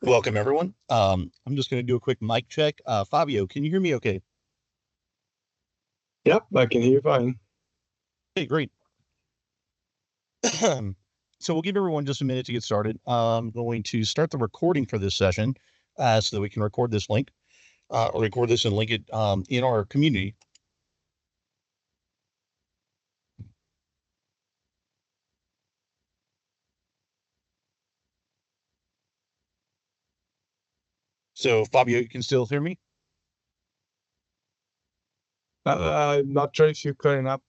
Welcome, everyone. I'm just going to do a quick mic check. Fabio, can you hear me okay? Yep, I can hear you fine. Hey, great. So we'll give everyone just a minute to get started. I'm going to start the recording for this session so that we can record this link or record this and link it in our community. So, Fabio, you can still hear me? I'm not sure if you're cutting up,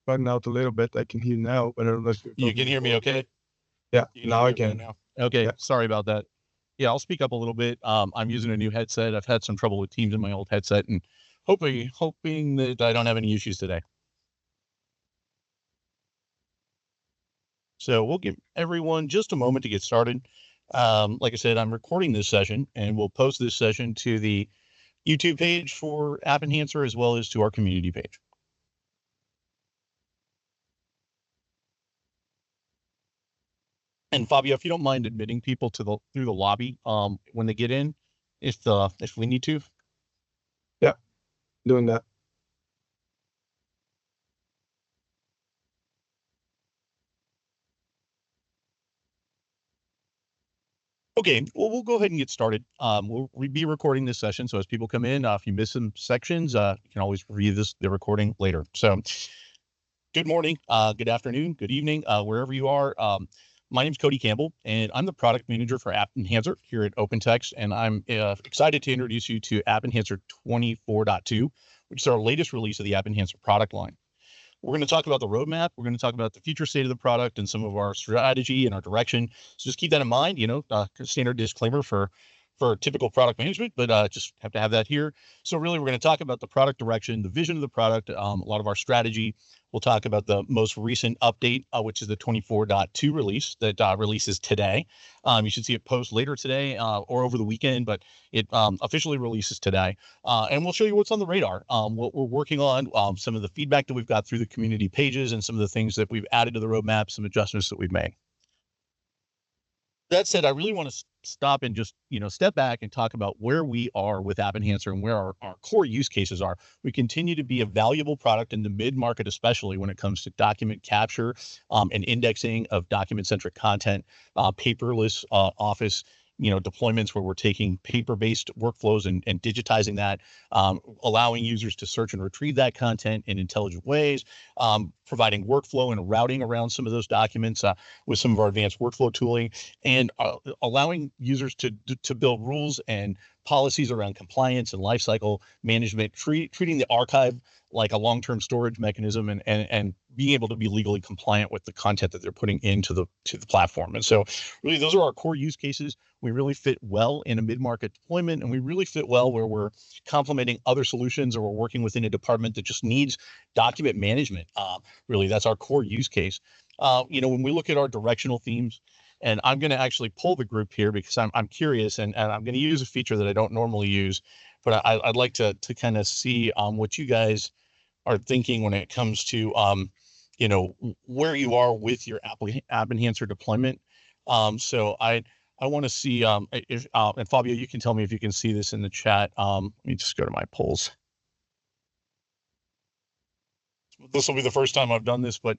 cutting out a little bit. I can hear you now, but I don't know if you're You talking can hear me before. okay? Yeah, You can hear now me I okay can. now? Okay, Yeah. sorry about that. Yeah, I'll speak up a little bit. I'm using a new headset. I've had some trouble with Teams in my old headset and hoping that I don't have any issues today. So we'll give everyone just a moment to get started. Like I said, I'm recording this session and we'll post this session to the YouTube page for AppEnhancer as well as to our community page. And Fabio, if you don't mind admitting people to through the lobby when they get in, if we need to. Yeah, doing that. Okay, well, we'll go ahead and get started. We'll be recording this session, so as people come in, if you miss some sections, you can always review the recording later. So, good morning, good afternoon, good evening, wherever you are. My name is Cody Campbell, and I'm the product manager for AppEnhancer here at OpenText, and I'm excited to introduce you to AppEnhancer 24.2, which is our latest release of the AppEnhancer product line. We're going to talk about the roadmap. We're going to talk about the future state of the product and some of our strategy and our direction. So just keep that in mind. Standard disclaimer for typical product management, but just have to have that here. So really, we're going to talk about the product direction, the vision of the product, a lot of our strategy. We'll talk about the most recent update, which is the 24.2 release that releases today. You should see it post later today or over the weekend, but it officially releases today. And we'll show you what's on the radar, what we're working on, some of the feedback that we've got through the community pages, and some of the things that we've added to the roadmap, some adjustments that we've made. That said, I really want to stop and just step back and talk about where we are with AppEnhancer and where our core use cases are. We continue to be a valuable product in the mid-market, especially when it comes to document capture and indexing of document-centric content, paperless office deployments where we're taking paper-based workflows and digitizing that, allowing users to search and retrieve that content in intelligent ways, providing workflow and routing around some of those documents with some of our advanced workflow tooling, and allowing users to build rules and policies around compliance and lifecycle management, treating the archive like a long-term storage mechanism, and being able to be legally compliant with the content that they're putting into the platform. And so really those are our core use cases. We really fit well in a mid-market deployment, and we really fit well where we're complementing other solutions or we're working within a department that just needs document management. Really, that's our core use case. When we look at our directional themes, and I'm going to actually pull the group here because I'm curious, and I'm going to use a feature that I don't normally use, but I'd like to kind of see what you guys are thinking when it comes to where you are with your AppEnhancer deployment. So I want to see if and Fabio, you can tell me if you can see this in the chat. Let me just go to my polls. This will be the first time I've done this, but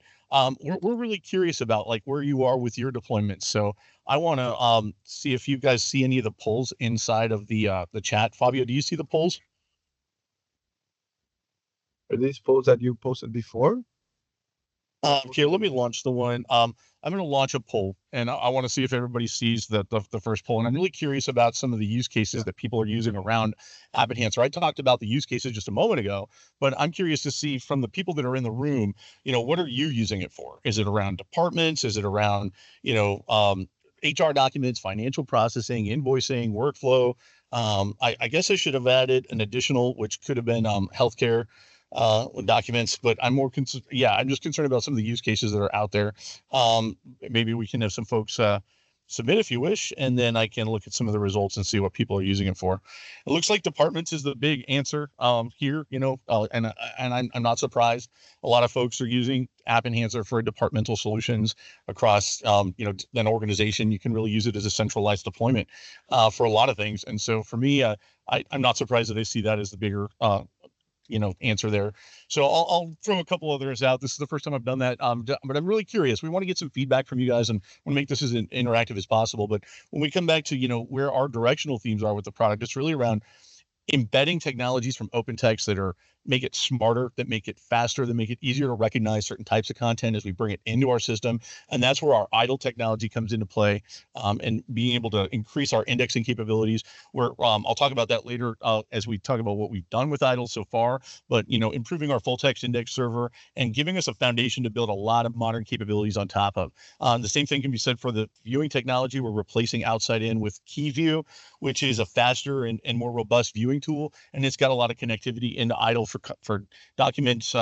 we're really curious about like where you are with your deployments. So I want to see if you guys see any of the polls inside of the chat. Fabio, do you see the polls? Are these posts that you posted before? Okay, let me launch the one. I'm going to launch a poll, and I want to see if everybody sees the first poll. And I'm really curious about some of the use cases that people are using around AppEnhancer. I talked about the use cases just a moment ago, but I'm curious to see from the people that are in the room, what are you using it for? Is it around departments? Is it around, HR documents, financial processing, invoicing, workflow? I guess I should have added an additional, which could have been healthcare documents, but I'm more concerned. Yeah, I'm just concerned about some of the use cases that are out there. Maybe we can have some folks submit if you wish, and then I can look at some of the results and see what people are using it for. It looks like departments is the big answer here, and I'm not surprised. A lot of folks are using AppEnhancer for departmental solutions across, an organization. You can really use it as a centralized deployment for a lot of things. And so for me, I'm not surprised that I see that as the bigger answer there. So I'll throw a couple others out. This is the first time I've done that. But I'm really curious. We want to get some feedback from you guys and want to make this as interactive as possible. But when we come back to, where our directional themes are with the product, it's really around embedding technologies from OpenText that make it smarter, that make it faster, that make it easier to recognize certain types of content as we bring it into our system. And that's where our idle technology comes into play, and being able to increase our indexing capabilities. Where I'll talk about that later as we talk about what we've done with idle so far, but improving our full text index server and giving us a foundation to build a lot of modern capabilities on top of. The same thing can be said for the viewing technology. We're replacing outside in with Key View, which is a faster and more robust viewing tool, and it's got a lot of connectivity into idle for documents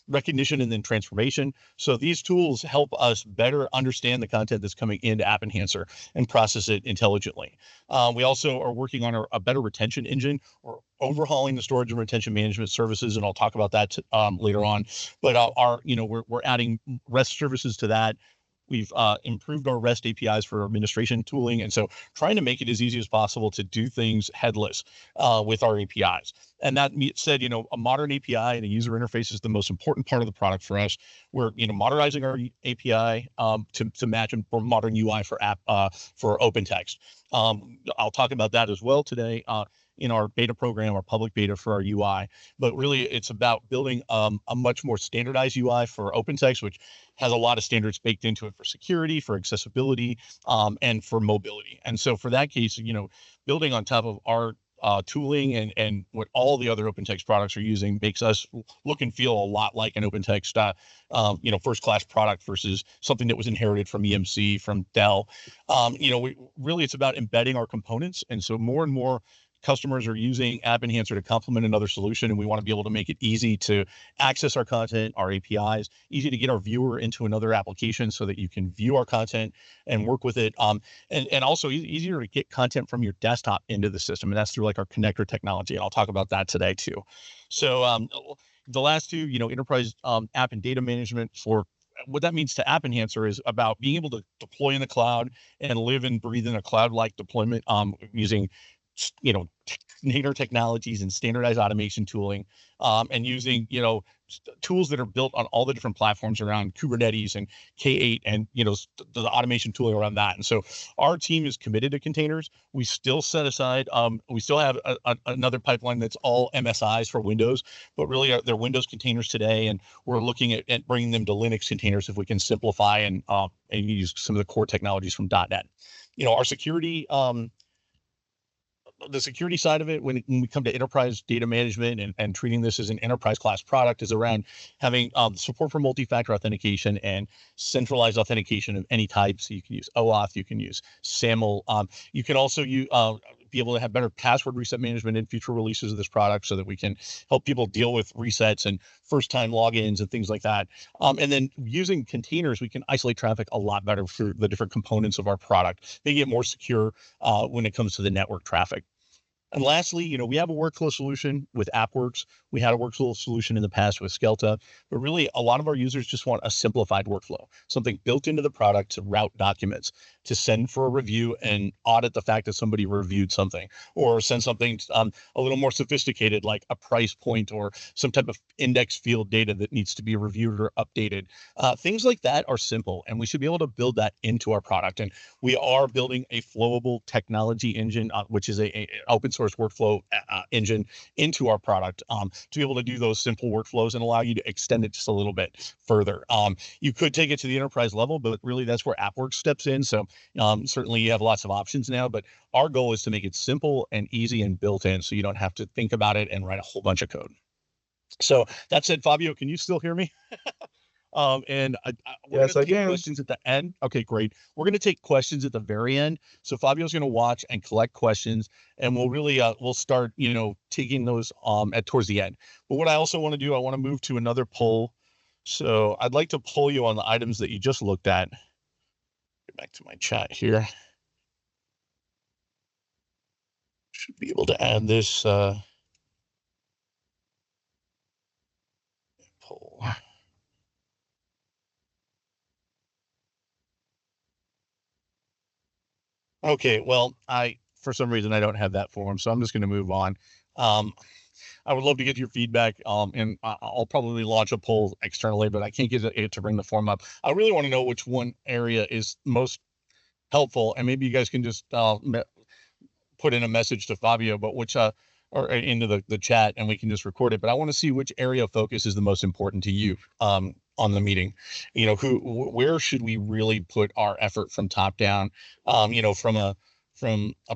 recognition and then transformation. So these tools help us better understand the content that's coming into AppEnhancer and process it intelligently. We also are working on a better retention engine, or overhauling the storage and retention management services, and I'll talk about that later on. But we're adding REST services to that. We've improved our REST APIs for administration tooling. And so trying to make it as easy as possible to do things headless with our APIs. And that said, a modern API and a user interface is the most important part of the product for us. We're, modernizing our API to match a modern UI for OpenText. I'll talk about that as well today in our beta program, our public beta for our UI. But really, it's about building a much more standardized UI for OpenText, which has a lot of standards baked into it for security, for accessibility, and for mobility. And so for that case, building on top of our tooling and what all the other OpenText products are using makes us look and feel a lot like an OpenText, first-class product versus something that was inherited from EMC, from Dell. It's about embedding our components. And so more and more customers are using AppEnhancer to complement another solution, and we want to be able to make it easy to access our content, our APIs, easy to get our viewer into another application so that you can view our content and work with it, and also easier to get content from your desktop into the system, and that's through like our connector technology, and I'll talk about that today too. So the last two, enterprise app and data management. For what that means to AppEnhancer is about being able to deploy in the cloud and live and breathe in a cloud-like deployment using container technologies and standardized automation tooling, and using tools that are built on all the different platforms around Kubernetes and K8 and the automation tooling around that. And so our team is committed to containers. We still set aside, we still have another pipeline that's all MSIs for Windows, but really they're Windows containers today, and we're looking at bringing them to Linux containers if we can simplify and use some of the core technologies from .NET. Our security. The security side of it, when we come to enterprise data management and treating this as an enterprise class product, is around having support for multi-factor authentication and centralized authentication of any type. So you can use OAuth, you can use SAML. You can also be able to have better password reset management in future releases of this product so that we can help people deal with resets and first-time logins and things like that. And then using containers, we can isolate traffic a lot better for the different components of our product. They get more secure when it comes to the network traffic. And lastly, we have a workflow solution with AppWorks. We had a workflow solution in the past with Skelta, but really a lot of our users just want a simplified workflow, something built into the product to route documents, to send for a review and audit the fact that somebody reviewed something, or send something a little more sophisticated, like a price point or some type of index field data that needs to be reviewed or updated. Things like that are simple, and we should be able to build that into our product. And we are building a flowable technology engine, which is a open source workflow engine into our product to be able to do those simple workflows and allow you to extend it just a little bit further. You could take it to the enterprise level, but really that's where AppWorks steps in. So certainly you have lots of options now, but our goal is to make it simple and easy and built in so you don't have to think about it and write a whole bunch of code. So that said, Fabio, can you still hear me? We're Yes, going I to take can. questions at the end. Okay, great. We're going to take questions at the very end. So Fabio's going to watch and collect questions, and we'll really we'll start taking those towards the end. But what I also want to do, I want to move to another poll. So I'd like to poll you on the items that you just looked at. back to my chat here. Should be able to add this poll. Okay, well, for some reason I don't have that form, so I'm just going to move on. I would love to get your feedback, and I'll probably launch a poll externally, but I can't get it to bring the form up. I really want to know which one area is most helpful, and maybe you guys can just put in a message to Fabio, but which or into the chat, and we can just record it. But I want to see which area of focus is the most important to you on the meeting. You know, where should we really put our effort from top down? You know, from a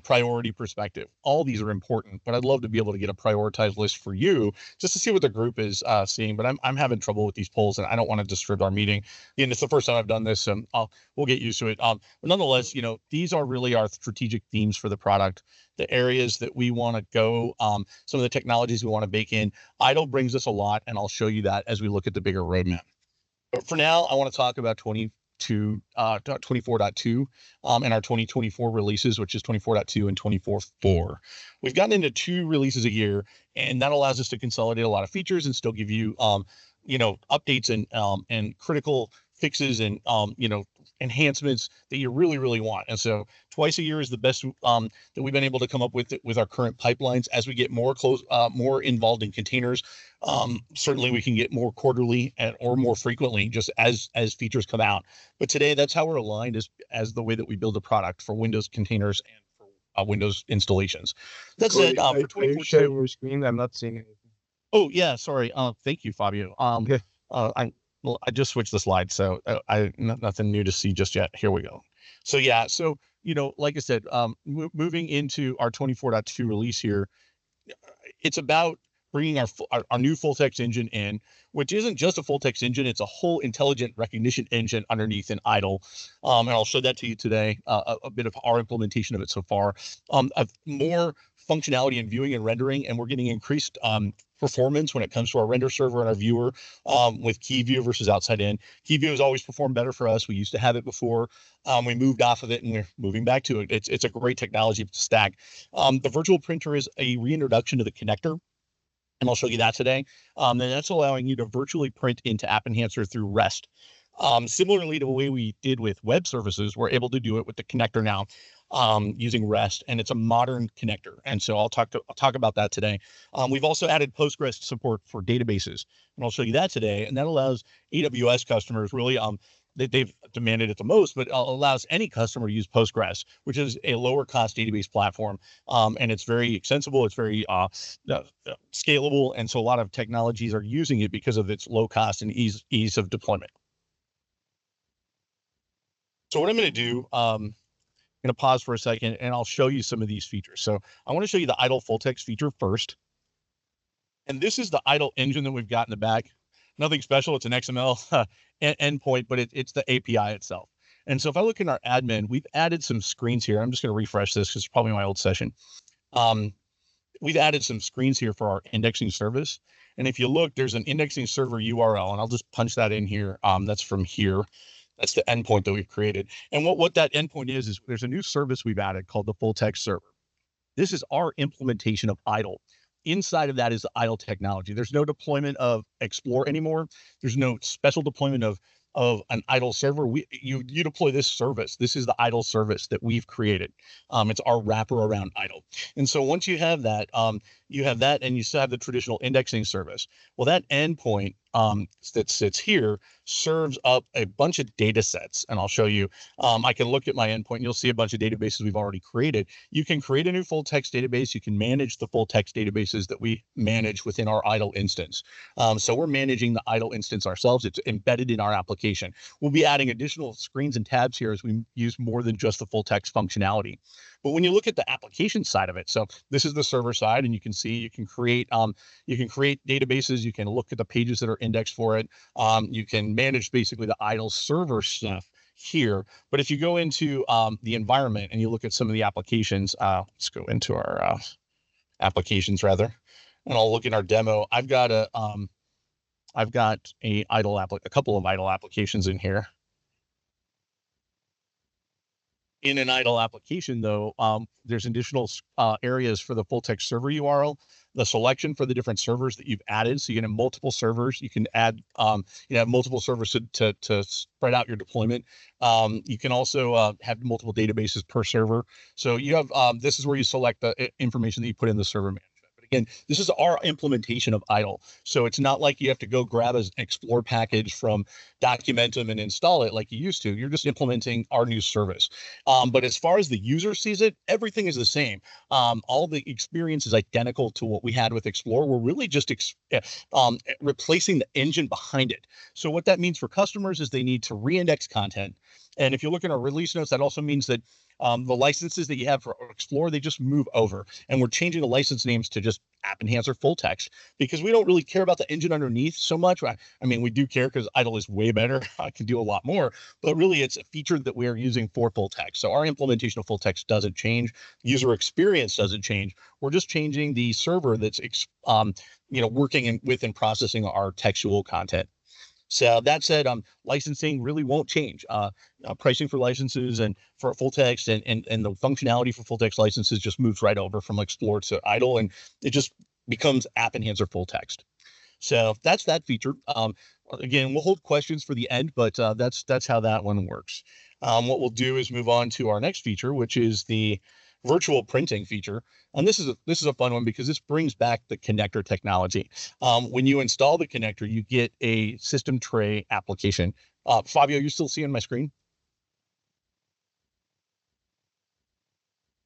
priority perspective. All these are important, but I'd love to be able to get a prioritized list for you just to see what the group is seeing. But I'm having trouble with these polls, and I don't want to disrupt our meeting. And it's the first time I've done this, and we'll get used to it. But nonetheless, you know, these are really our strategic themes for the product, the areas that we want to go, some of the technologies we want to bake in. IDLE brings us a lot, and I'll show you that as we look at the bigger roadmap. But for now, I want to talk about 24.2 and our 2024 releases, which is 24.2 and 24.4. We've gotten into 2 releases a year, and that allows us to consolidate a lot of features and still give you, you know, updates and critical fixes and, you know, enhancements that you really, really want. And so twice a year is the best that we've been able to come up with our current pipelines. As we get more more involved in containers, certainly we can get more quarterly or more frequently, just as features come out. But today, that's how we're aligned as the way that we build a product for Windows containers and for Windows installations. That said, for 24 share your screen. I'm not seeing anything. Oh yeah, sorry. Thank you, Fabio. Okay. I just switched the slide, so nothing new to see just yet. Here we go. So yeah, so you know, like I said, moving into our 24.2 release here, it's about bringing our new full text engine in, which isn't just a full text engine; it's a whole intelligent recognition engine underneath an IDLE. And I'll show that to you today. A bit of our implementation of it so far. More functionality in viewing and rendering, and we're getting increased performance when it comes to our render server and our viewer with key view versus outside in. Key view has always performed better for us. We used to have it before. We moved off of it, and we're moving back to it. It's a great technology stack. The virtual printer is a reintroduction to the connector, and I'll show you that today. And that's allowing you to virtually print into AppEnhancer through REST. Similarly to the way we did with web services, we're able to do it with the connector now using REST, and it's a modern connector. And so I'll talk about that today. We've also added Postgres support for databases, and I'll show you that today. And that allows AWS customers really they've demanded it the most, but allows any customer to use Postgres, which is a lower cost database platform. And it's very extensible. It's very scalable. And so a lot of technologies are using it because of its low cost and ease of deployment. So what I'm going to do, I'm going to pause for a second, and I'll show you some of these features. So I want to show you the IDLE full text feature first. And this is the IDLE engine that we've got in the back. Nothing special. It's an XML endpoint, but it's the API itself. And so if I look in our admin, we've added some screens here. I'm just going to refresh this because it's probably my old session. We've added some screens here for our indexing service. And if you look, there's an indexing server URL, and I'll just punch that in here. That's from here. That's the endpoint that we've created. And what that endpoint is there's a new service we've added called the full text server. This is our implementation of IDLE. Inside of that is the IDLE technology. There's no deployment of Explore anymore. There's no special deployment of an IDLE server. You deploy this service. This is the IDLE service that we've created. It's our wrapper around IDLE. And so once you have that, and you still have the traditional indexing service. Well, that endpoint that sits here serves up a bunch of data sets. And I'll show you, I can look at my endpoint and you'll see a bunch of databases we've already created. You can create a new full text database. You can manage the full text databases that we manage within our IDLE instance. So we're managing the IDLE instance ourselves. It's embedded in our application. We'll be adding additional screens and tabs here as we use more than just the full text functionality. But when you look at the application side of it, so this is the server side, and you can see you can create databases. You can look at the pages that are indexed for it. You can manage basically the IDLE server stuff here. But if you go into the environment and you look at some of the applications, let's go into our applications rather, and I'll look at our demo. I've got a couple of IDLE applications in here. In an idle application, though, there's additional areas for the full text server URL, the selection for the different servers that you've added. So you can have multiple servers. You can add, have multiple servers to spread out your deployment. You can also have multiple databases per server. So you have, this is where you select the information that you put in the server management. But again, this is our implementation of idle. So it's not like you have to go grab an Explore package from Documentum and install it like you used to. You're just implementing our new service. But as far as the user sees it, everything is the same. All the experience is identical to what we had with Explore. We're really just replacing the engine behind it. So what that means for customers is they need to reindex content. And if you look at our release notes, that also means that the licenses that you have for Explore, they just move over. And we're changing the license names to just AppEnhancer Full Text because we don't really care about the engine underneath so much. I mean, we do care because idle is way better. I can do a lot more, but really it's a feature that we're using for full text. So our implementation of full text doesn't change. User experience doesn't change. We're just changing the server that's working with and processing our textual content. So that said, licensing really won't change. Pricing for licenses and for full text and the functionality for full text licenses just moves right over from Explore to idle, and it just becomes AppEnhancer full text. So that's that feature. Again, we'll hold questions for the end, but that's how that one works. What we'll do is move on to our next feature, which is the virtual printing feature. And this is a fun one because this brings back the connector technology. When you install the connector, you get a system tray application. Fabio, you still seeing my screen?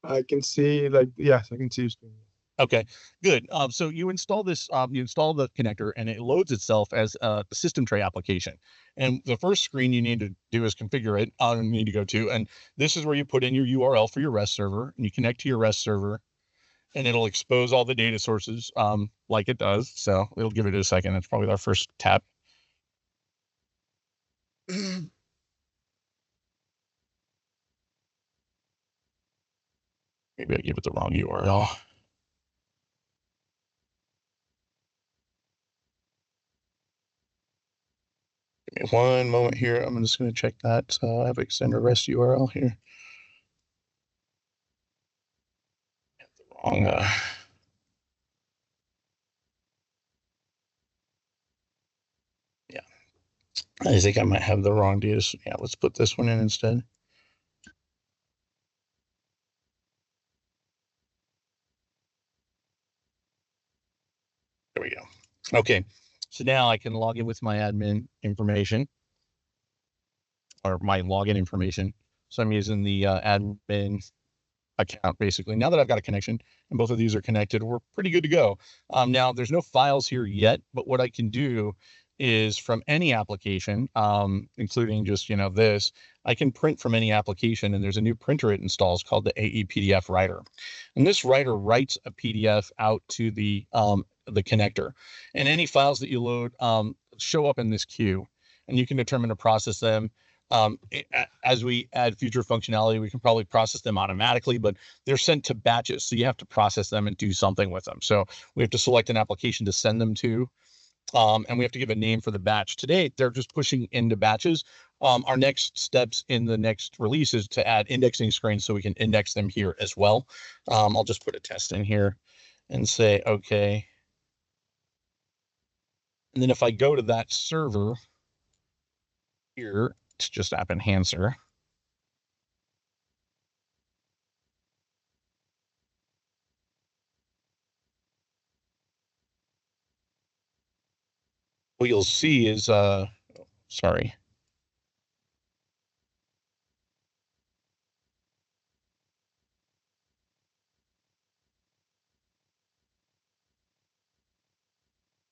I can see, like, yes, I can see your screen. Okay, good. So you install this, you install the connector and it loads itself as a system tray application. And the first screen you need to do is configure it. You need to go to, and this is where you put in your URL for your REST server and you connect to your REST server and it'll expose all the data sources like it does. So it'll give it a second. That's probably our first tap. Maybe I gave it the wrong URL. Give me one moment here. I'm just going to check that. So I have extender REST URL here. Wrong. Yeah, I think I might have the wrong data. So yeah, let's put this one in instead. There we go. Okay, so now I can log in with my admin information or my login information. So I'm using the admin account basically. Now that I've got a connection and both of these are connected, we're pretty good to go. Now there's no files here yet, but what I can do is from any application, including just, this, I can print from any application and there's a new printer it installs called the AE PDF writer. And this writer writes a PDF out to the connector, and any files that you load show up in this queue and you can determine to process them. As we add future functionality, we can probably process them automatically, but they're sent to batches. So you have to process them and do something with them. So we have to select an application to send them to, and we have to give a name for the batch. Today, they're just pushing into batches. Our next steps in the next release is to add indexing screens so we can index them here as well. I'll just put a test in here and say, okay. And then if I go to that server here, it's just AppEnhancer. What you'll see is, sorry.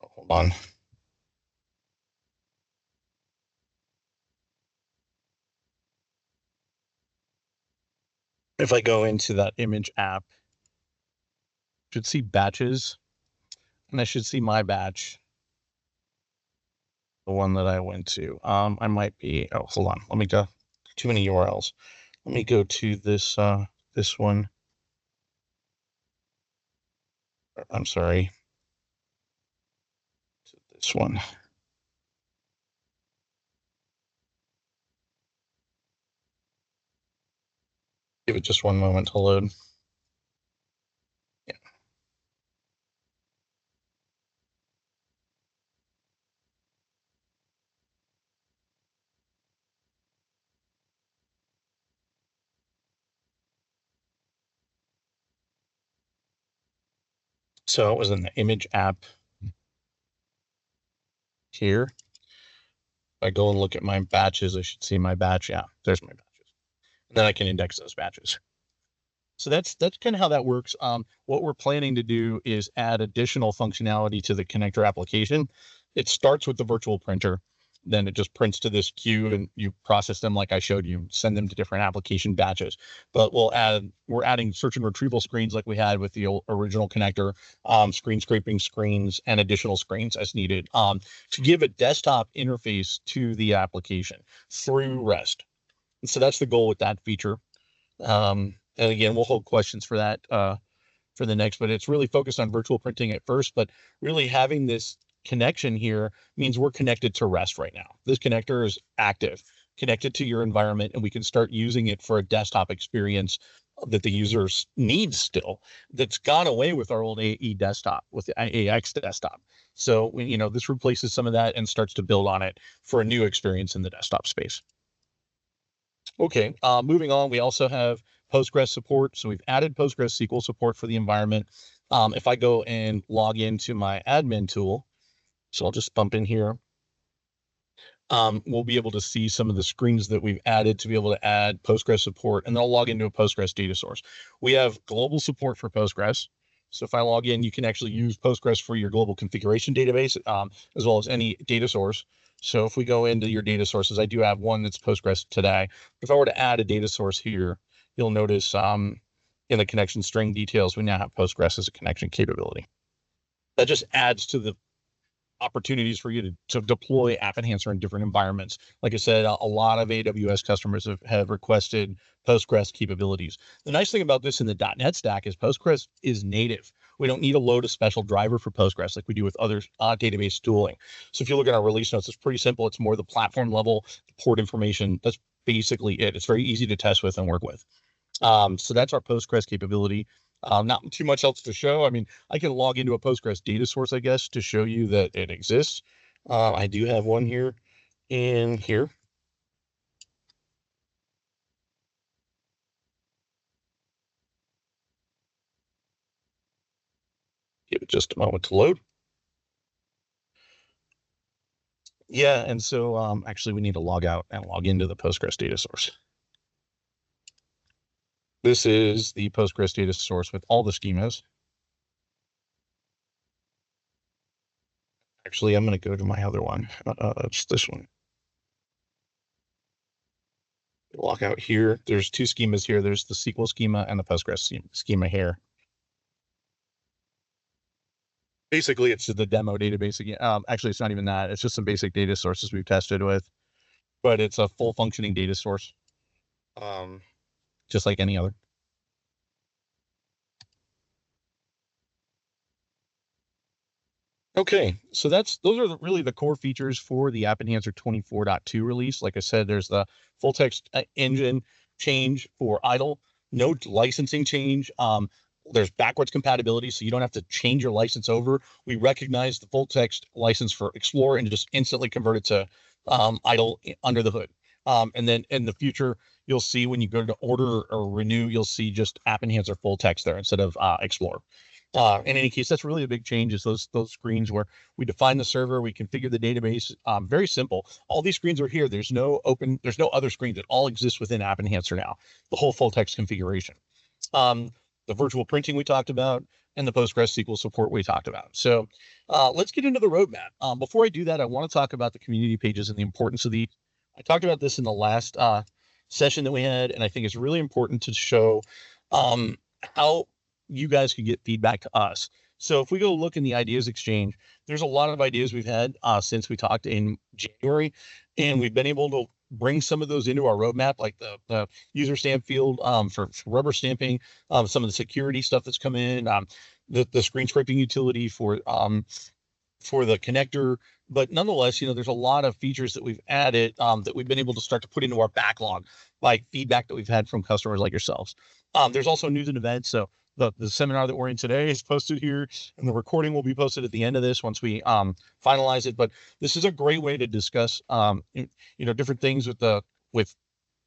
Hold on. If I go into that image app, you should see batches, and I should see my batch, the one that I went to. I might be, oh, hold on. Let me go, too many URLs. Let me go to this, this one. I'm sorry. To this one. Give it just one moment to load. Yeah. So it was in the image app here. If I go and look at my batches, I should see my batch. Yeah, there's my batches. And then I can index those batches. So that's kind of how that works. What we're planning to do is add additional functionality to the connector application. It starts with the virtual printer, then it just prints to this queue, and you process them like I showed you, send them to different application batches. But we're adding search and retrieval screens like we had with the original connector, screen scraping screens, and additional screens as needed, to give a desktop interface to the application through REST. And so that's the goal with that feature. And again, we'll hold questions for that for the next, but it's really focused on virtual printing at first, but really having this connection here means we're connected to REST right now. This connector is active, connected to your environment, and we can start using it for a desktop experience that the users need still, that's gone away with our old AE desktop, with the AX desktop. So, this replaces some of that and starts to build on it for a new experience in the desktop space. Okay, moving on, we also have Postgres support. So we've added Postgres SQL support for the environment. If I go and log into my admin tool, so I'll just bump in here, we'll be able to see some of the screens that we've added to be able to add Postgres support, and then I'll log into a Postgres data source. We have global support for Postgres. So if I log in, you can actually use Postgres for your global configuration database, as well as any data source. So if we go into your data sources, I do have one that's Postgres today. If I were to add a data source here, you'll notice in the connection string details, we now have Postgres as a connection capability. That just adds to the opportunities for you to deploy AppEnhancer in different environments. Like I said, a lot of AWS customers have requested Postgres capabilities. The nice thing about this in the .NET stack is Postgres is native. We don't need to load a special driver for Postgres like we do with other database tooling. So if you look at our release notes, it's pretty simple. It's more the platform level port information. That's basically it. It's very easy to test with and work with. So that's our Postgres capability. Not too much else to show. I mean, I can log into a Postgres data source, I guess, to show you that it exists. I do have one here in here. Give it just a moment to load. Yeah, and so actually we need to log out and log into the Postgres data source. This is the Postgres data source with all the schemas. Actually, I'm going to go to my other one. It's this one. Log out here. There's two schemas here. There's the SQL schema and the Postgres schema here. Basically, it's the demo database again. Actually, it's not even that. It's just some basic data sources we've tested with, but it's a full functioning data source, just like any other. Okay, so those are really the core features for the AppEnhancer 24.2 release. Like I said, there's the full text engine change for idle, no licensing change. There's backwards compatibility, so you don't have to change your license over. We recognize the full text license for Explorer and just instantly convert it to idle under the hood. And then in the future, you'll see when you go to order or renew, you'll see just AppEnhancer full text there instead of Explorer. In any case, that's really a big change, is those screens where we define the server, we configure the database. Very simple. All these screens are here. There's no other screens. It all exists within AppEnhancer now, the whole full text configuration. The virtual printing we talked about, and the Postgres SQL support we talked about. So let's get into the roadmap. Before I do that, I want to talk about the community pages and the importance of these. I talked about this in the last session that we had, and I think it's really important to show how you guys can get feedback to us. So if we go look in the ideas exchange, there's a lot of ideas we've had since we talked in January, and we've been able to bring some of those into our roadmap, like the user stamp field for rubber stamping, some of the security stuff that's come in, the screen scraping utility for the connector, But nonetheless, there's a lot of features that we've added that we've been able to start to put into our backlog, like feedback that we've had from customers like yourselves. There's also news and events. So the seminar that we're in today is posted here, and the recording will be posted at the end of this once we finalize it. But this is a great way to discuss different things with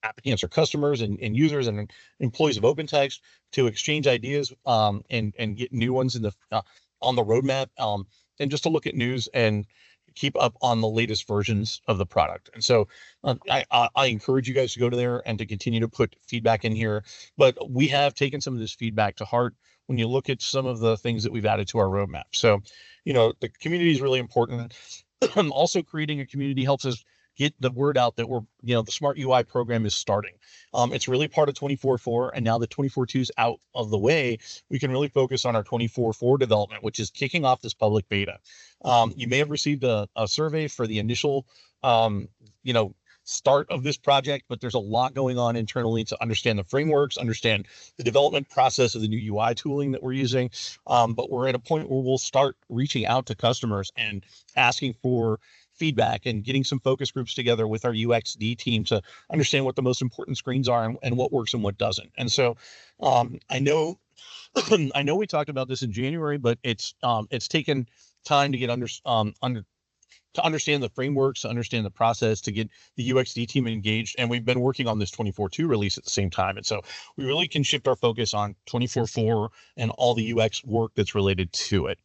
AppEnhancer customers and users and employees of OpenText, to exchange ideas and get new ones on the roadmap, and just to look at news and keep up on the latest versions of the product. And so I encourage you guys to go to there and to continue to put feedback in here. But we have taken some of this feedback to heart when you look at some of the things that we've added to our roadmap. So, the community is really important. Also, creating a community helps us get the word out that the Smart UI program is starting. It's really part of 24.4, and now that 24.2 is out of the way, we can really focus on our 24.4 development, which is kicking off this public beta. You may have received a survey for the initial, start of this project, but there's a lot going on internally to understand the frameworks, understand the development process of the new UI tooling that we're using. But we're at a point where we'll start reaching out to customers and asking for feedback and getting some focus groups together with our UXD team to understand what the most important screens are and what works and what doesn't. And so I know I know we talked about this in January, but it's taken time to get to understand the frameworks, to understand the process, to get the UXD team engaged. And we've been working on this 24.2 release at the same time. And so we really can shift our focus on 24.4 and all the UX work that's related to it.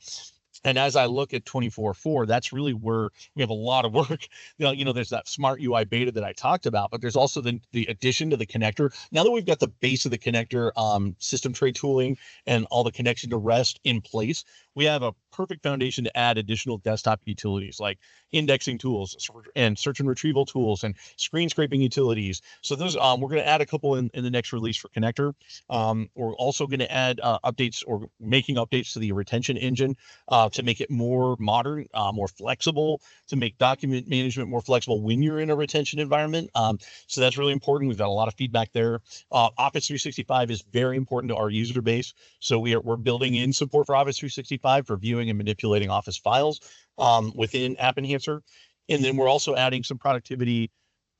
And as I look at 24.4, that's really where we have a lot of work. There's that Smart UI beta that I talked about, but there's also the addition to the connector. Now that we've got the base of the connector, system tray tooling, and all the connection to REST in place, we have a perfect foundation to add additional desktop utilities like indexing tools and search and retrieval tools and screen scraping utilities. So those we're going to add a couple in the next release for connector. We're also going to add updates, or making updates to the retention engine to make it more modern, more flexible, to make document management more flexible when you're in a retention environment. So that's really important. We've got a lot of feedback there. Office 365 is very important to our user base. So we're building in support for Office 365 for viewing and manipulating Office files within AppEnhancer. And then we're also adding some productivity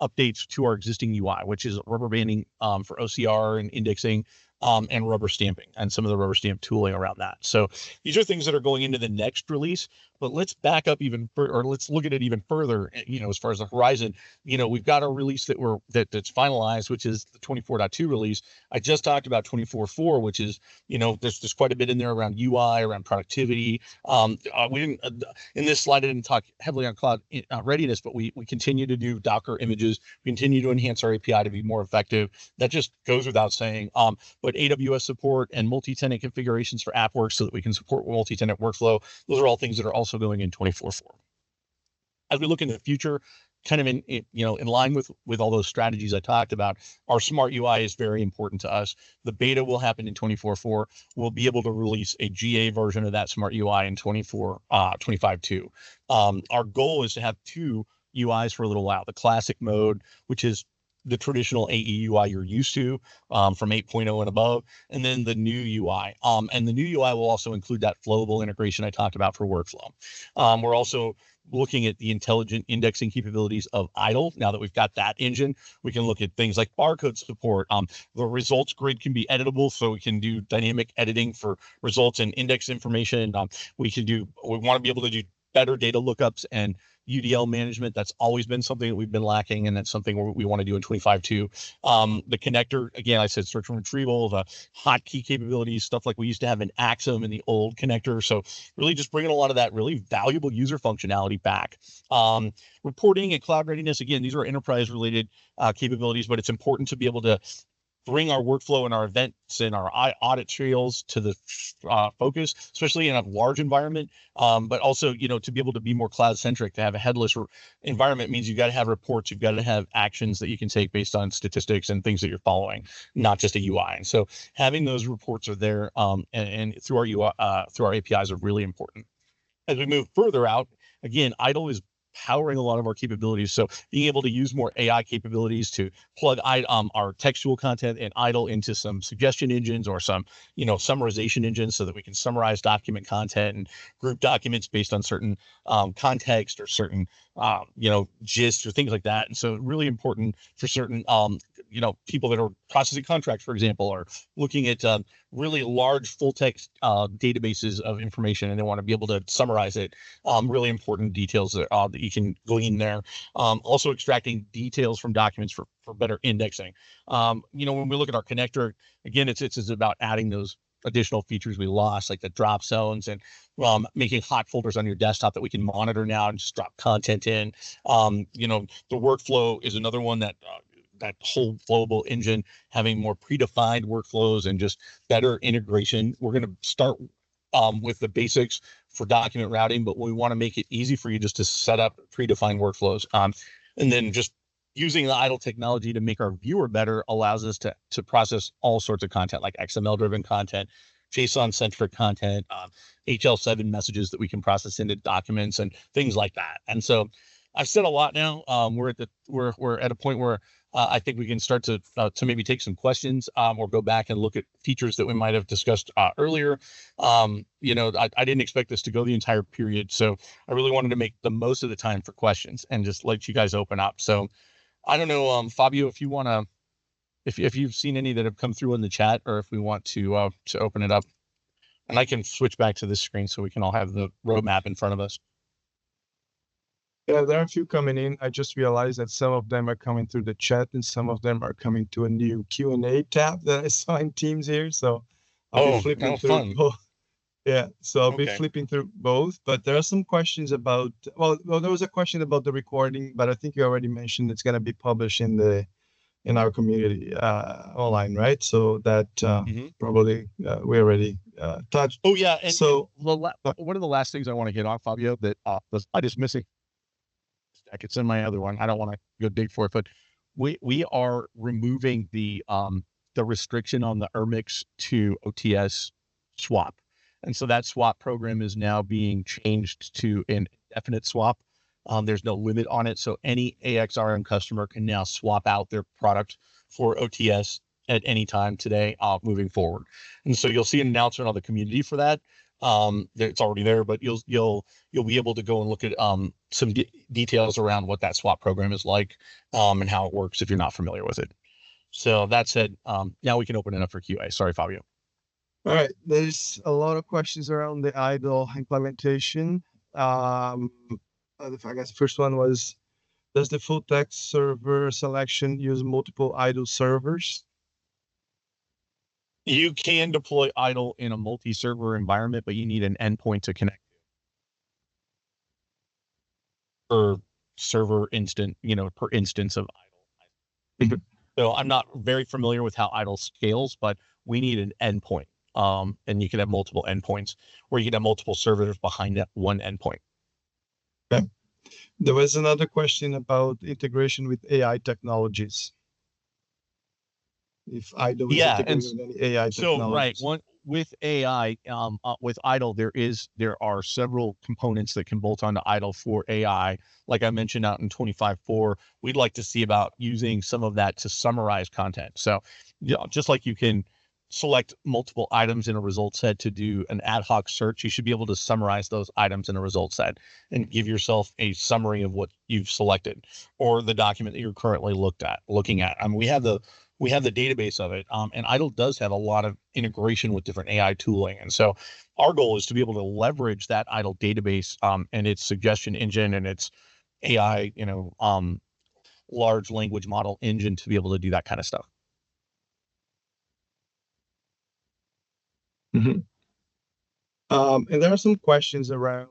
updates to our existing UI, which is rubber banding for OCR and indexing, and rubber stamping and some of the rubber stamp tooling around that. So these are things that are going into the next release. But let's back up or let's look at it even further. As far as the horizon, we've got a release that's finalized, which is the 24.2 release. I just talked about 24.4, which is, there's quite a bit in there around UI, around productivity. We didn't in this slide, I didn't talk heavily on cloud readiness, but we continue to do Docker images. We continue to enhance our API to be more effective. That just goes without saying. But AWS support and multi-tenant configurations for AppWorks so that we can support multi-tenant workflow. Those are all things that are also going in 24.4. As we look into the future, kind of in line with all those strategies I talked about, our Smart UI is very important to us. The beta will happen in 24.4. We'll be able to release a GA version of that Smart UI in 25.2. Our goal is to have two UIs for a little while. The classic mode, which is the traditional AE UI you're used to from 8.0 and above, and then the new UI. And the new UI will also include that flowable integration I talked about for workflow. We're also looking at the intelligent indexing capabilities of IDLE. Now that we've got that engine, we can look at things like barcode support. The results grid can be editable, so we can do dynamic editing for results and index information. We want to be able to do better data lookups and UDL management. That's always been something that we've been lacking, and that's something we want to do in 25.2. The connector, again, I said search and retrieval, the hotkey capabilities, stuff like we used to have in Axum in the old connector. So really just bringing a lot of that really valuable user functionality back. Reporting and cloud readiness, again, these are enterprise-related capabilities, but it's important to be able to bring our workflow and our events and our audit trails to the focus, especially in a large environment. But also, to be able to be more cloud centric, to have a headless environment means you've got to have reports, you've got to have actions that you can take based on statistics and things that you're following, not just a UI. And so having those reports are there, and through our UI, through our APIs are really important. As we move further out, again, IDLE is powering a lot of our capabilities. So being able to use more AI capabilities to plug our textual content and idle into some suggestion engines or some, summarization engines so that we can summarize document content and group documents based on certain context or certain, gist or things like that. And so really important for certain, people that are processing contracts, for example, or looking at really large full text databases of information, and they want to be able to summarize it. Really important details that you can glean there. Also extracting details from documents for better indexing. When we look at our connector, again, it's about adding those additional features we lost, like the drop zones and making hot folders on your desktop that we can monitor now and just drop content in. The workflow is another one that whole flowable engine, having more predefined workflows and just better integration. We're going to start with the basics for document routing, but we want to make it easy for you just to set up predefined workflows. And then just using the idle technology to make our viewer better allows us to process all sorts of content, like XML driven content, JSON centric content, HL7 messages that we can process into documents and things like that. And so I've said a lot now. We're at a point where I think we can start to maybe take some questions or go back and look at features that we might have discussed earlier. I didn't expect this to go the entire period, so I really wanted to make the most of the time for questions and just let you guys open up. So I don't know, Fabio, if you want to, if you've seen any that have come through in the chat, or if we want to open it up, and I can switch back to this screen so we can all have the roadmap in front of us. Yeah, there are a few coming in. I just realized that some of them are coming through the chat and some of them are coming to a new Q&A tab that I saw in Teams here. So I'll be flipping through both. Yeah, so I'll be flipping through both, but there are some questions about, well, there was a question about the recording, but I think you already mentioned it's going to be published in our community online, right? So that probably we already touched. Oh yeah, and so one of the last things I want to get off, Fabio, that the slide is missing. It's in my other one. I don't want to go dig for it, but we are removing the restriction on the Ermix to OTS swap. And so that swap program is now being changed to an indefinite swap. There's no limit on it. So any AXRM customer can now swap out their product for OTS at any time today, moving forward. And so you'll see an announcement on the community for that. It's already there, but you'll be able to go and look at some details around what that swap program is like and how it works if you're not familiar with it. So that said, now we can open it up for QA. Sorry, Fabio. All right, there's a lot of questions around the idle implementation. I guess the first one was, does the full text server selection use multiple idle servers? You can deploy idle in a multi-server environment, but you need an endpoint to connect per server instant, per instance of idle. So I'm not very familiar with how idle scales, but we need an endpoint. And you can have multiple endpoints, or you can have multiple servers behind that one endpoint. Okay. There was another question about integration with AI technologies. If idle is integrated with any AI technologies. So with AI, with idle, there are several components that can bolt onto idle for AI. Like I mentioned out in 25.4, we'd like to see about using some of that to summarize content. So just like you can select multiple items in a result set to do an ad hoc search, you should be able to summarize those items in a result set and give yourself a summary of what you've selected or the document that you're currently looking at. I mean, we have the database of it, and idle does have a lot of integration with different AI tooling. And so our goal is to be able to leverage that idle database and its suggestion engine and its AI, large language model engine to be able to do that kind of stuff. And there are some questions around,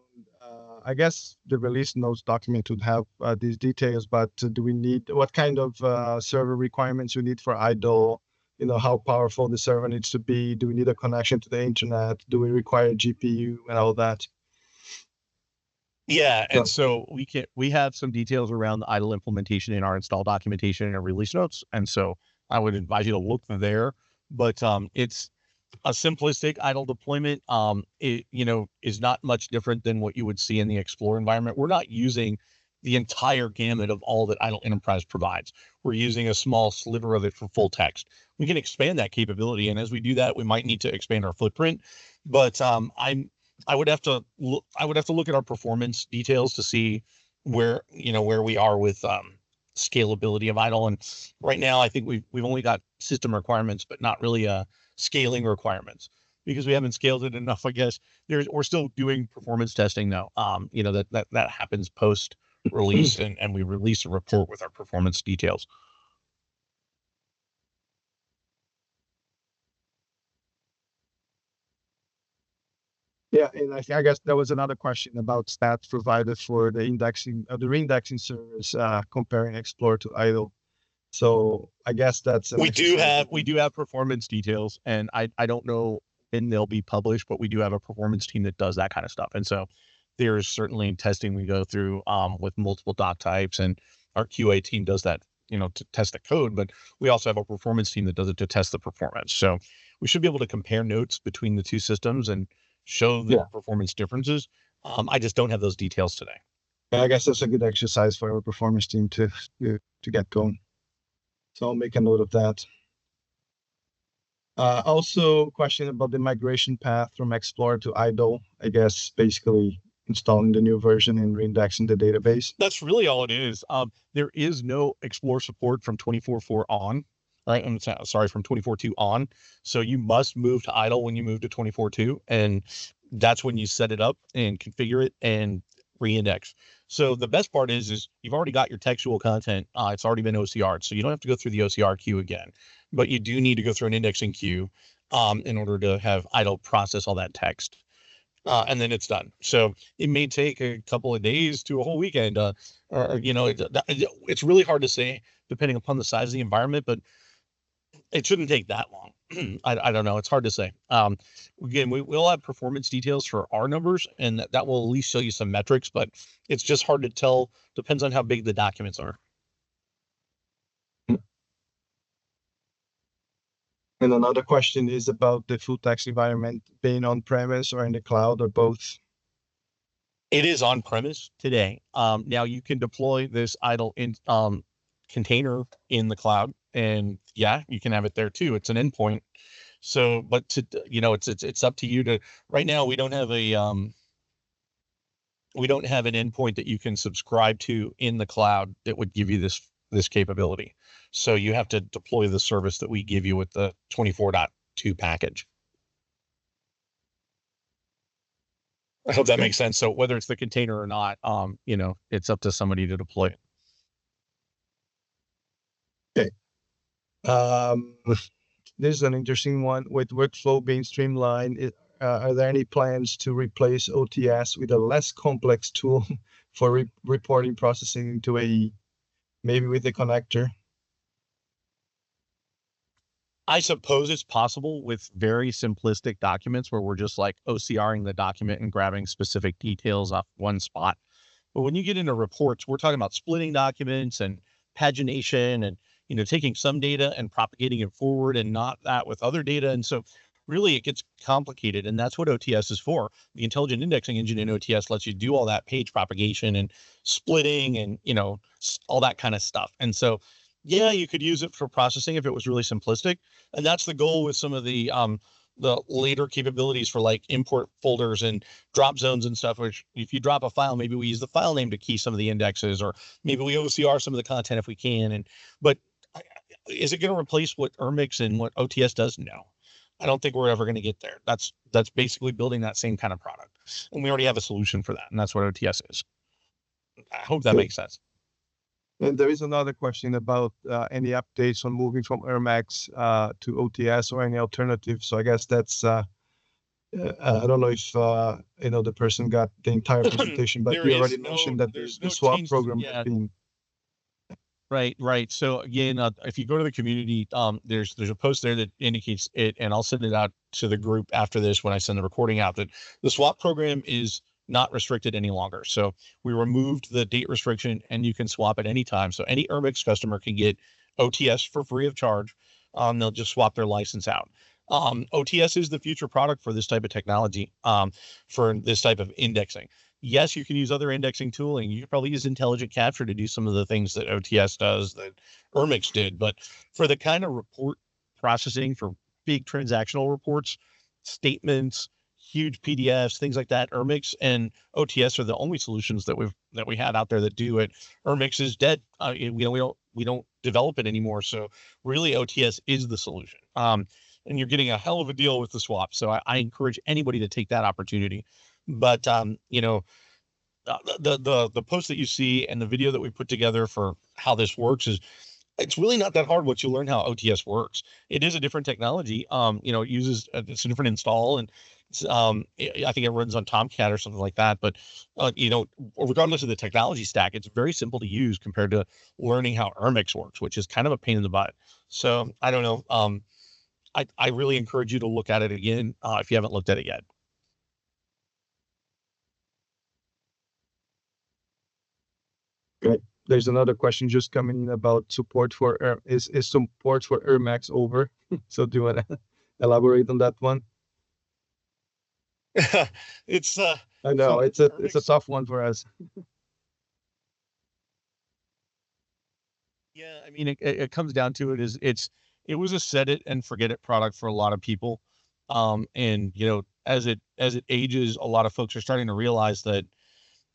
I guess the release notes document would have these details, but do we need, what kind of server requirements we need for idle? How powerful the server needs to be? Do we need a connection to the internet? Do we require GPU and all that? Yeah, and so we have some details around the idle implementation in our install documentation and our release notes. And so I would advise you to look there, but it's a simplistic idle deployment. It is not much different than what you would see in the Explore environment. We're not using the entire gamut of all that Idle Enterprise provides. We're using a small sliver of it for full text. We can expand that capability, and as we do that, we might need to expand our footprint. But I would have to look at our performance details to see where we are with scalability of Idle. And right now, I think we've only got system requirements, but not really scaling requirements because we haven't scaled it enough. I guess we're still doing performance testing though. That happens post release, and we release a report with our performance details. Yeah, and I guess there was another question about stats provided for the indexing, the reindexing service, comparing Explorer to Idle. So I guess that's we do have performance details, and I don't know when they'll be published, but we do have a performance team that does that kind of stuff. And so there's certainly testing we go through with multiple doc types, and our QA team does that, to test the code, but we also have a performance team that does it to test the performance. So we should be able to compare notes between the two systems and show the performance differences. I just don't have those details today. I guess that's a good exercise for our performance team to get going. So I'll make a note of that. Also, question about the migration path from Explorer to Idle. I guess basically installing the new version and reindexing the database. That's really all it is. There is no Explorer support from 24.4 on. Right, I'm sorry, from 24.2 on. So you must move to Idle when you move to 24.2, and that's when you set it up and configure it and reindex. So the best part is you've already got your textual content. It's already been OCR'd, so you don't have to go through the OCR queue again. But you do need to go through an indexing queue in order to have Idle process all that text. And then it's done. So it may take a couple of days to a whole weekend, it's really hard to say depending upon the size of the environment, but it shouldn't take that long. I don't know. It's hard to say. Again, we'll have performance details for our numbers, and that will at least show you some metrics, but it's just hard to tell. Depends on how big the documents are. And another question is about the full text environment being on premise or in the cloud or both. It is on premise today. Now you can deploy this Idle in container in the cloud, and you can have it there too. It's an endpoint. So, but it's up to you to. Right now, we don't have an endpoint that you can subscribe to in the cloud that would give you this capability. So you have to deploy the service that we give you with the 24.2 package. I hope that makes sense. So whether it's the container or not, it's up to somebody to deploy it. Okay. This is an interesting one. With workflow being streamlined, are there any plans to replace OTS with a less complex tool for reporting processing into AE, maybe with a connector? I suppose it's possible with very simplistic documents where we're just like OCRing the document and grabbing specific details off one spot. But when you get into reports, we're talking about splitting documents and pagination and taking some data and propagating it forward and not that with other data. And so really it gets complicated, and that's what OTS is for. The intelligent indexing engine in OTS lets you do all that page propagation and splitting and all that kind of stuff. And so you could use it for processing if it was really simplistic, and that's the goal with some of the later capabilities for like import folders and drop zones and stuff, which if you drop a file, maybe we use the file name to key some of the indexes, or maybe we OCR some of the content if we can. But is it going to replace what Ermix and what OTS does? No, I don't think we're ever going to get there. That's basically building that same kind of product, and we already have a solution for that, and that's what OTS is. I hope that makes sense. And there is another question about any updates on moving from Ermax to OTS or any alternative. So I guess that's I don't know if the person got the entire presentation, but you already mentioned that there's the swap program has been. Right. So again, if you go to the community, there's a post there that indicates it, and I'll send it out to the group after this when I send the recording out, that the swap program is not restricted any longer. So we removed the date restriction, and you can swap at any time. So any Ermix customer can get OTS for free of charge. They'll just swap their license out. OTS is the future product for this type of technology, for this type of indexing. Yes, you can use other indexing tooling. You could probably use intelligent capture to do some of the things that OTS does that Ermix did. But for the kind of report processing for big transactional reports, statements, huge PDFs, things like that, Ermix and OTS are the only solutions that we had out there that do it. Ermix is dead. We don't develop it anymore. So really, OTS is the solution. And you're getting a hell of a deal with the swap. So I encourage anybody to take that opportunity. But the post that you see and the video that we put together for how this works is it's really not that hard once you learn how OTS works. It is a different technology. It uses it's a different install, and I think it runs on Tomcat or something like that. But regardless of the technology stack, it's very simple to use compared to learning how Ermix works, which is kind of a pain in the butt. So I don't know. I really encourage you to look at it again if you haven't looked at it yet. Great. There's another question just coming in about support for is support for Ermax over? So do you want to elaborate on that one? It's I know so it's a tough one for us. Yeah, I mean, it comes down to it was a set it and forget it product for a lot of people. And as it ages, a lot of folks are starting to realize that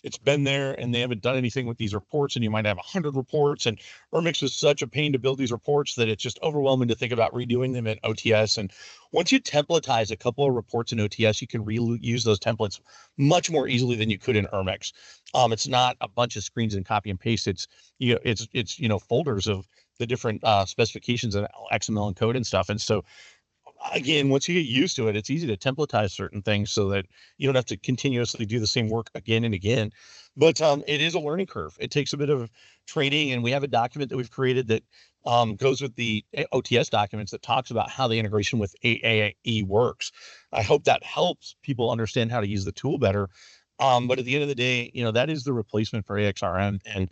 it's been there and they haven't done anything with these reports, and you might have 100 reports, and Ermix is such a pain to build these reports that it's just overwhelming to think about redoing them in OTS. And once you templatize a couple of reports in OTS, you can reuse those templates much more easily than you could in Ermix. It's not a bunch of screens and copy and paste. It's folders of the different specifications and XML and code and stuff. And so again, once you get used to it, it's easy to templatize certain things so that you don't have to continuously do the same work again and again. But it is a learning curve. It takes a bit of training, and we have a document that we've created that goes with the OTS documents that talks about how the integration with AAE works. I hope that helps people understand how to use the tool better. But at the end of the day, that is the replacement for AXRM, and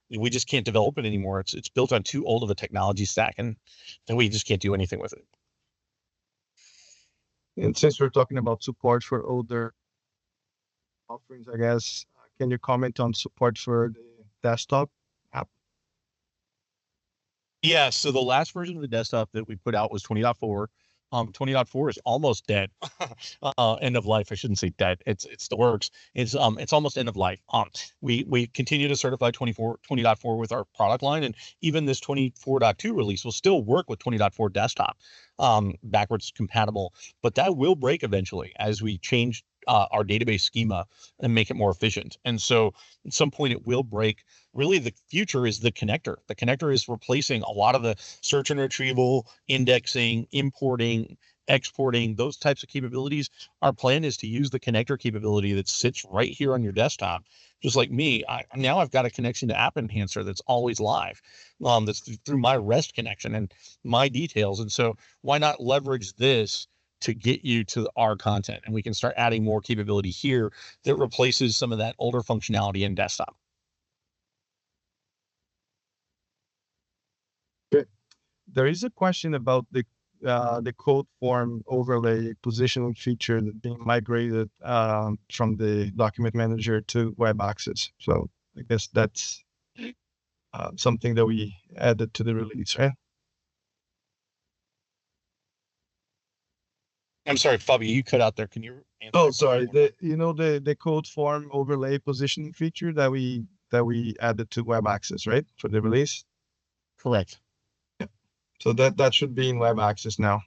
we just can't develop it anymore. It's built on too old of a technology stack, and then we just can't do anything with it. And since we're talking about support for older offerings, I guess, can you comment on support for the desktop app? Yeah, so the last version of the desktop that we put out was 20.4. 20.4 is almost dead. End of life. I shouldn't say dead. It's the works. It's almost end of life. We continue to certify 20.4 with our product line, and even this 24.2 release will still work with 20.4 desktop, backwards compatible. But that will break eventually as we change our database schema and make it more efficient. And so at some point it will break. Really, the future is the connector. The connector is replacing a lot of the search and retrieval, indexing, importing, exporting, those types of capabilities. Our plan is to use the connector capability that sits right here on your desktop. Just like me, now I've got a connection to AppEnhancer that's always live. That's through my REST connection and my details. And so why not leverage this to get you to our content? And we can start adding more capability here that replaces some of that older functionality in desktop. Good. There is a question about the code form overlay positioning feature that being migrated from the document manager to web access. So I guess that's something that we added to the release, right? I'm sorry, Fabi, you cut out there. Can you answer? Oh, sorry. The code form overlay positioning feature that we added to web access, right? For the release. Correct. Yeah. So that should be in web access now.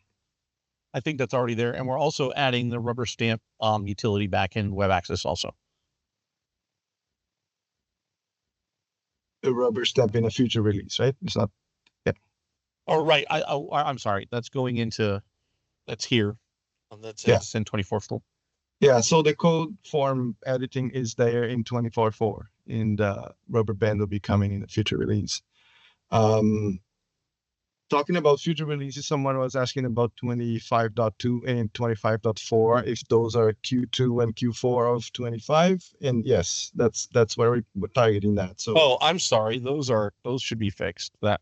I think that's already there. And we're also adding the rubber stamp utility back in web access also. The rubber stamp in a future release, right? It's not. Yeah. Oh, right. I'm sorry. That's going into, that's here. That's Yeah. it's in 24.4. Yeah, so the code form editing is there in 24.4, and the rubber band will be coming in the future release. Talking about future releases, someone was asking about 25.2 and 25.4, if those are Q2 and Q4 of 25. And yes, that's where we're targeting that. So Oh, I'm sorry. Those should be fixed. That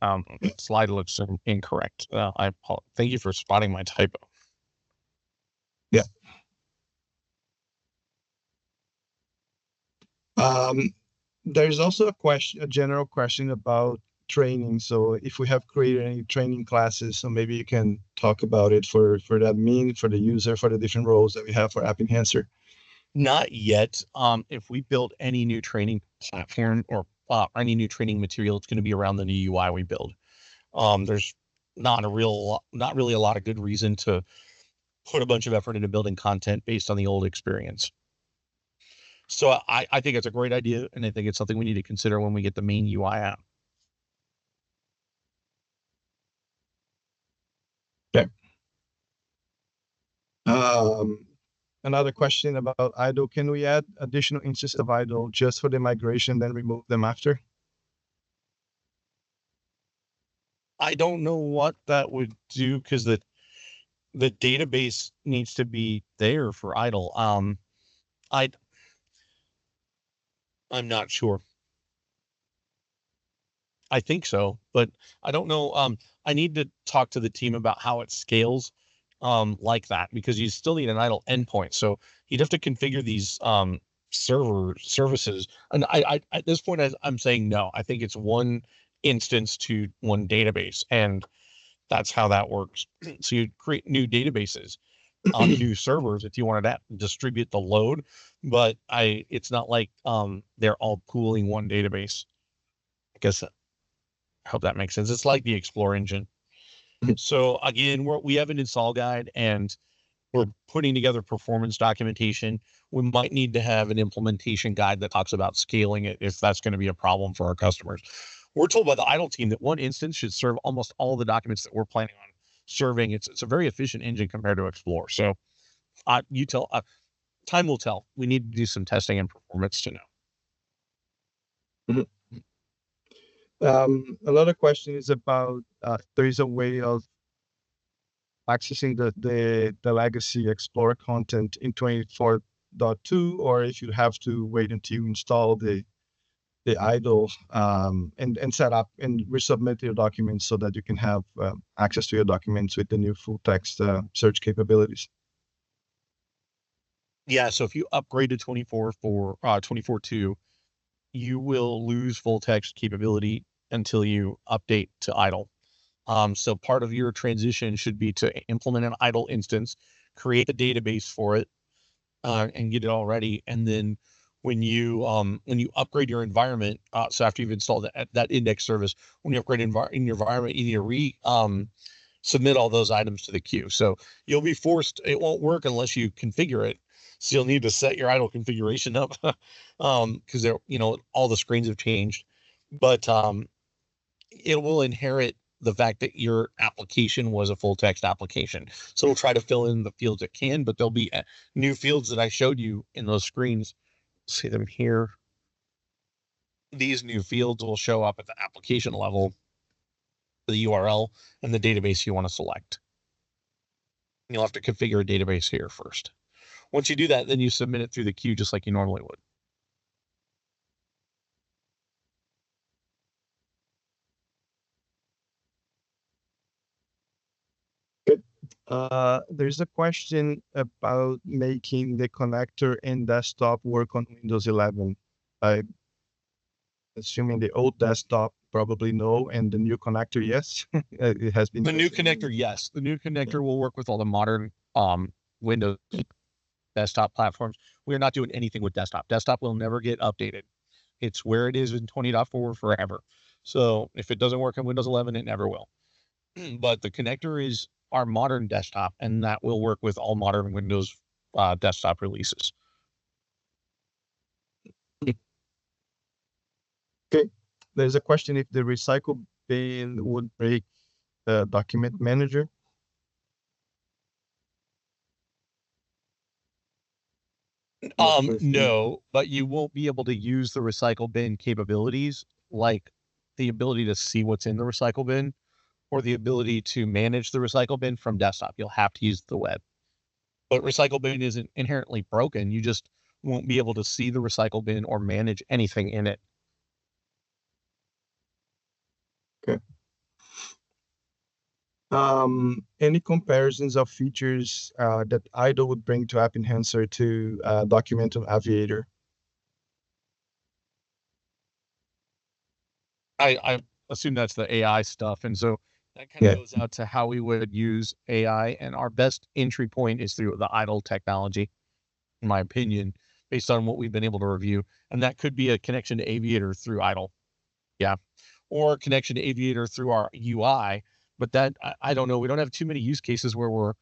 slide looks incorrect. Thank you for spotting my typo. Yeah. There's also a general question about training. So if we have created any training classes, so maybe you can talk about it for the admin, for the user, for the different roles that we have for AppEnhancer. Not yet. If we build any new training platform or any new training material, it's going to be around the new UI we build. There's not really a lot of good reason to put a bunch of effort into building content based on the old experience. So I think it's a great idea, and I think it's something we need to consider when we get the main UI out. Okay. Another question about idle. Can we add additional instances of idle just for the migration, then remove them after? I don't know what that would do because the database needs to be there for idle. I I'm not sure. I think so, but I don't know. I need to talk to the team about how it scales, like that because you still need an idle endpoint. So you'd have to configure these server services. And I at this point, I'm saying no. I think it's one instance to one database, and that's how that works. So you create new databases on new servers if you wanted to distribute the load, but it's not like they're all pooling one database. I guess I hope that makes sense. It's like the Explore engine. So again, we have an install guide and we're putting together performance documentation. We might need to have an implementation guide that talks about scaling it if that's going to be a problem for our customers. We're told by the idle team that one instance should serve almost all the documents that we're planning on serving. It's a very efficient engine compared to Explore. So time will tell. We need to do some testing and performance to know. Mhm. Another question is about there is a way of accessing the legacy Explorer content in 24.2, or if you have to wait until you install the idle and set up and resubmit your documents so that you can have access to your documents with the new full text search capabilities. Yeah, so if you upgrade to 24.2, you will lose full text capability until you update to idle. So part of your transition should be to implement an idle instance, create the database for it, and get it all ready. And then when you upgrade your environment, so after you've installed that index service, when you upgrade in your environment, you need to submit all those items to the queue. So you'll be forced. It won't work unless you configure it. So you'll need to set your idle configuration up, because all the screens have changed. But it will inherit the fact that your application was a full text application. So it'll try to fill in the fields it can, but there'll be new fields that I showed you in those screens. See them here. These new fields will show up at the application level, the URL and the database you want to select. You'll have to configure a database here first. Once you do that, then you submit it through the queue just like you normally would. Good. There's a question about making the connector and desktop work on Windows 11. I assuming the old desktop probably no, and the new connector, yes. It has been the new connector, yes. The new connector will work with all the modern Windows desktop platforms. We are not doing anything with desktop. Desktop will never get updated. It's where it is in 20.4 forever. So if it doesn't work in Windows 11, it never will. But the connector is our modern desktop, and that will work with all modern Windows desktop releases. Okay. There's a question if the recycle bin would break the document manager. No, but you won't be able to use the recycle bin capabilities, like the ability to see what's in the recycle bin or the ability to manage the recycle bin from desktop. You'll have to use the web. But recycle bin isn't inherently broken. You just won't be able to see the recycle bin or manage anything in it. Okay. Any comparisons of features that idle would bring to AppEnhancer to Documentum Aviator? I assume that's the AI stuff. And so that kind of Yeah. goes out to how we would use AI. And our best entry point is through the idle technology, in my opinion, based on what we've been able to review. And that could be a connection to Aviator through idle. Yeah. Or connection to Aviator through our UI. But that, I don't know. We don't have too many use cases where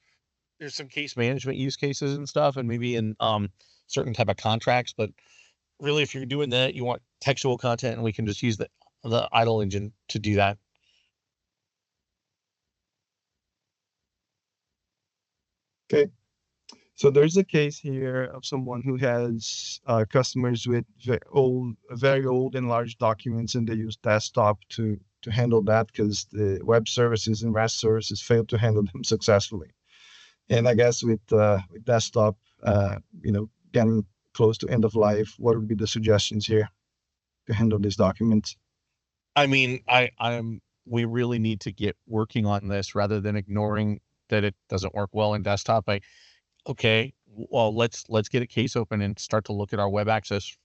there's some case management use cases and stuff, and maybe in certain type of contracts. But really, if you're doing that, you want textual content, and we can just use the idle engine to do that. Okay. So there's a case here of someone who has customers with very old and large documents, and they use desktop to handle that because the web services and REST services failed to handle them successfully. And I guess with desktop, getting close to end of life, what would be the suggestions here to handle these documents? I mean, we really need to get working on this rather than ignoring that it doesn't work well in desktop. Okay, well, let's get a case open and start to look at our web access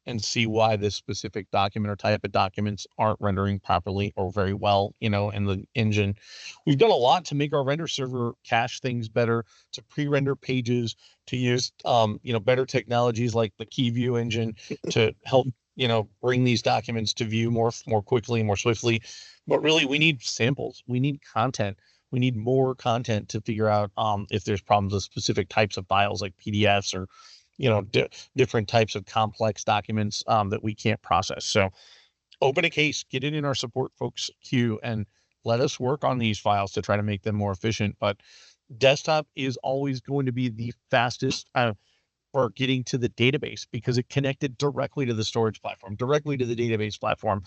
and see why this specific document or type of documents aren't rendering properly or very well, in the engine. We've done a lot to make our render server cache things better, to pre-render pages, to use, better technologies like the key view engine to help, bring these documents to view more quickly, more swiftly. But really, we need samples. We need content. We need more content to figure out if there's problems with specific types of files like PDFs or different types of complex documents that we can't process. So open a case, get it in our support folks queue, and let us work on these files to try to make them more efficient. But desktop is always going to be the fastest for getting to the database because it connected directly to the storage platform, directly to the database platform.